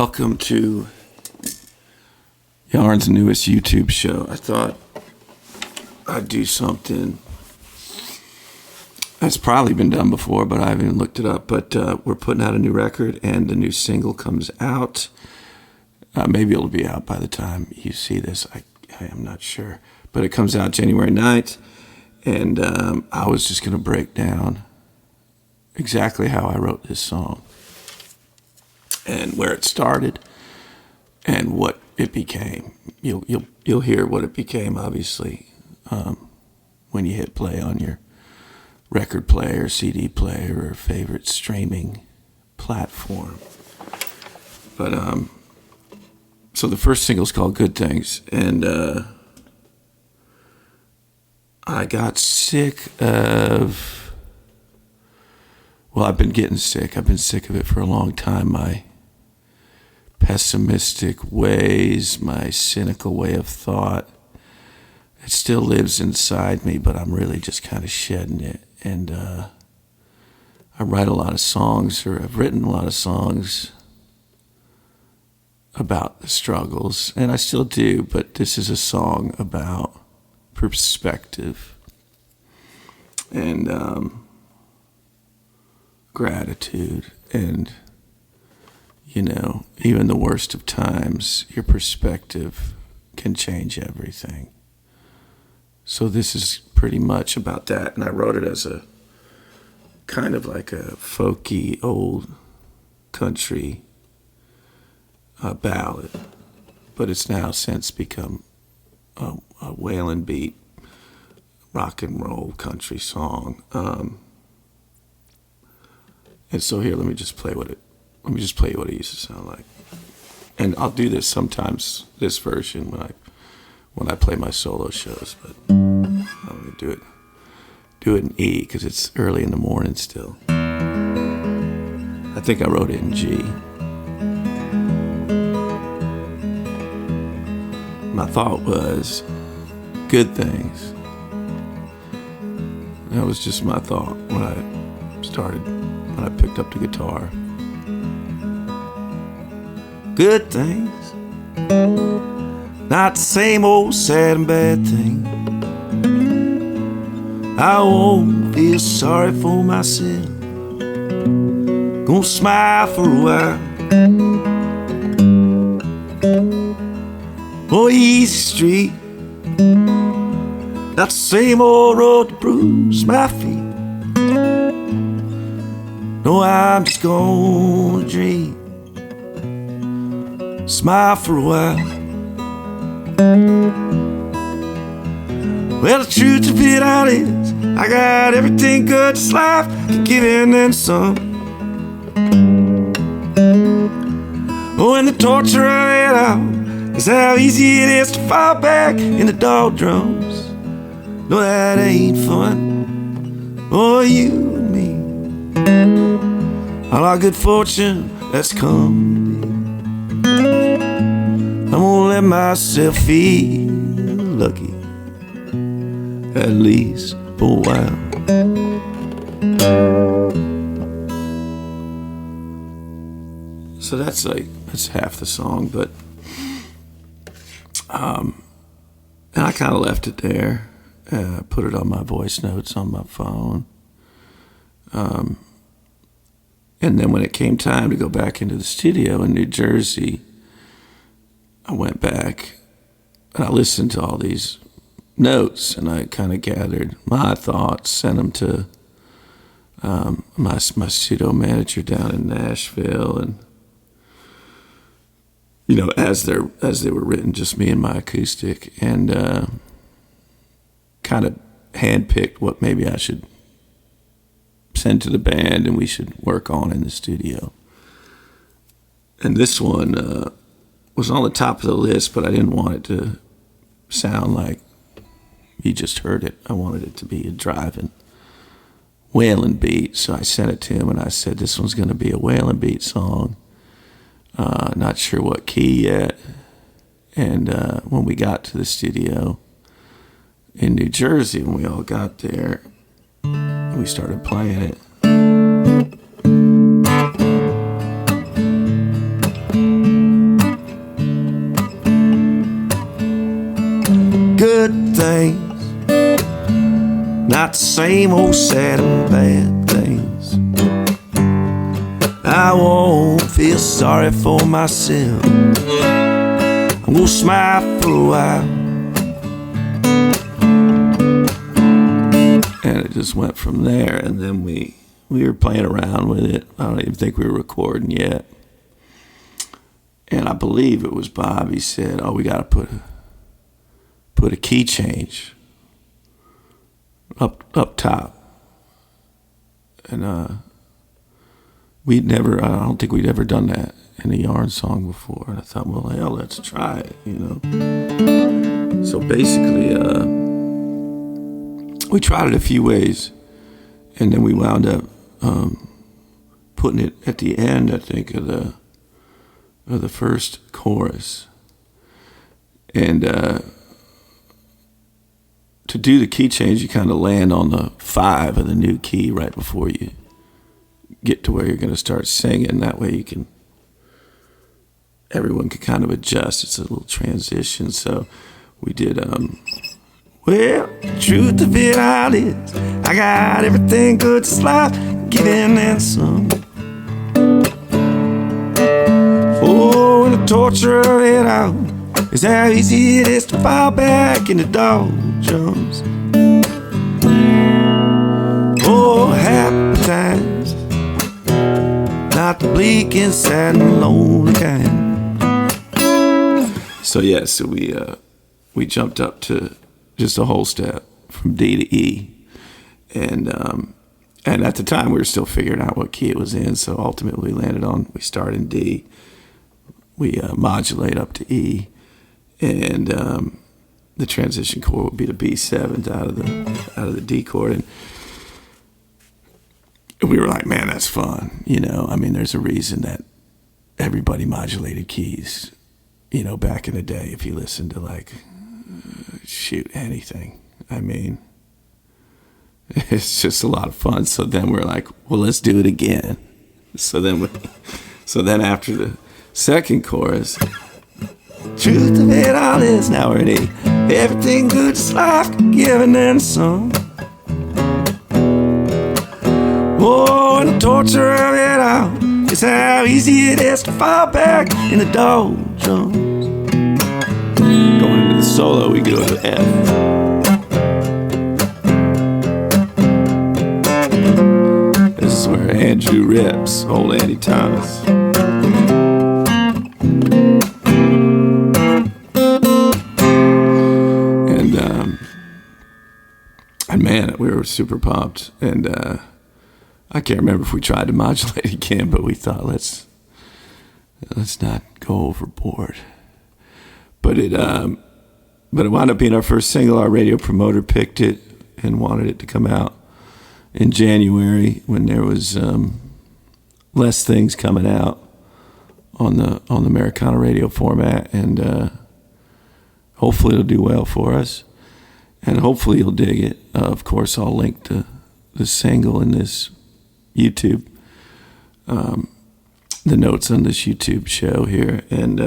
Welcome to Yarn's newest YouTube show. I thought I'd do something that's probably been done before, but I haven't even looked it up. But we're putting out a new record, and the new single comes out. Maybe it'll be out by the time you see this. I am not sure. But it comes out January 9th, and I was just going to break down exactly how I wrote this song and where it started and what it became. You'll hear what it became, obviously, when you hit play on your record player, CD player, or favorite streaming platform. But so the first single's called Good Things, and I got sick of, well, I've been getting sick. I've been sick of it for a long time. My pessimistic ways, my cynical way of thought, it still lives inside me, but I'm really just kind of shedding it. And I write a lot of songs, or I've written a lot of songs about the struggles, and I still do, but this is a song about perspective and gratitude, and even the worst of times, your perspective can change everything. So this is pretty much about that, and I wrote it as a kind of like a folky old country ballad, but it's now since become a Waylon beat rock and roll country song. And so here, let me just play you what it used to sound like. And I'll do this sometimes, this version, when I play my solo shows, but I'm gonna do it in E because it's early in the morning still. I think I wrote it in G. My thought was good things. That was just my thought when I picked up the guitar. Good things, not the same old sad and bad thing. I won't feel sorry for myself. Gonna smile for a while. Oh, easy street, not the same old road to bruise my feet. No, I'm just gonna dream, smile for a while. Well, the truth of it all is, I got everything good this life can give and then some. Oh, and the torture of it all is how easy it is to fall back in the doldrums. No, that ain't fun. Oh, you and me, all our good fortune that's come. I'm gonna let myself feel lucky, at least for a while. So that's half the song, but and I kind of left it there. Put it on my voice notes on my phone. And then when it came time to go back into the studio in New Jersey, I went back and I listened to all these notes, and I kind of gathered my thoughts, sent them to my studio manager down in Nashville, and as they were written, just me and my acoustic, and kind of handpicked what maybe I should send to the band and we should work on in the studio. And this one was on the top of the list, but I didn't want it to sound like you just heard it. I wanted it to be a driving Waylon beat. So I sent it to him and I said, this one's going to be a Waylon beat song. Not sure what key yet. And when we got to the studio in New Jersey, when we all got there, we started playing it. same old sad and bad things. I won't feel sorry for myself. I'm gonna smile for a while. And it just went from there. And then we were playing around with it. I don't even think we were recording yet. And I believe it was Bob. He said, "Oh, we got to put a key change up top." And I don't think we'd ever done that in a Yarn song before. And I thought, well, hell, let's try it, you know. So basically, we tried it a few ways, and then we wound up putting it at the end, I think, of the first chorus. And to do the key change, you kind of land on the 5 of the new key right before you get to where you're going to start singing. That way everyone can kind of adjust. It's a little transition. So we did, well, the truth of it all is, I got everything good to life, giving and some. Oh, and the torture of it all is how easy it is to fall back in the doldrums. Oh, happy times, not the bleak and sad and lonely kind. So yeah, so we jumped up to just a whole step from D to E, and at the time we were still figuring out what key it was in. So ultimately we start in D, we modulate up to E, and the transition chord would be the B7 out of the D chord, and we were like, man, that's fun, you know. I mean, there's a reason that everybody modulated keys, you know, back in the day. If you listen to like, shoot, anything, I mean, it's just a lot of fun. So then we're like, well, let's do it again. So then after the second chorus, truth of it all is, now we're in E. Everything good is life, giving and some. Oh, and the torture of it all is how easy it is to fall back in the doldrums. Going into the solo, we go to F. This is where Andrew rips, old Andy Thomas. And man, we were super pumped. And I can't remember if we tried to modulate again, but we thought let's not go overboard. But it wound up being our first single. Our radio promoter picked it and wanted it to come out in January when there was less things coming out on the Americana radio format, and hopefully it'll do well for us, and hopefully you'll dig it. Of course, I'll link to the single in this YouTube, the notes on this YouTube show here, and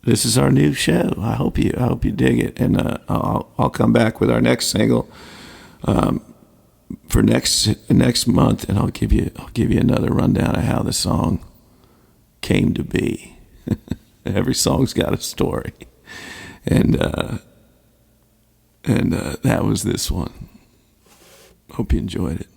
this is our new show. I hope you dig it, and I'll come back with our next single for next month, and I'll give you another rundown of how the song came to be. Every song's got a story, and that was this one. Hope you enjoyed it.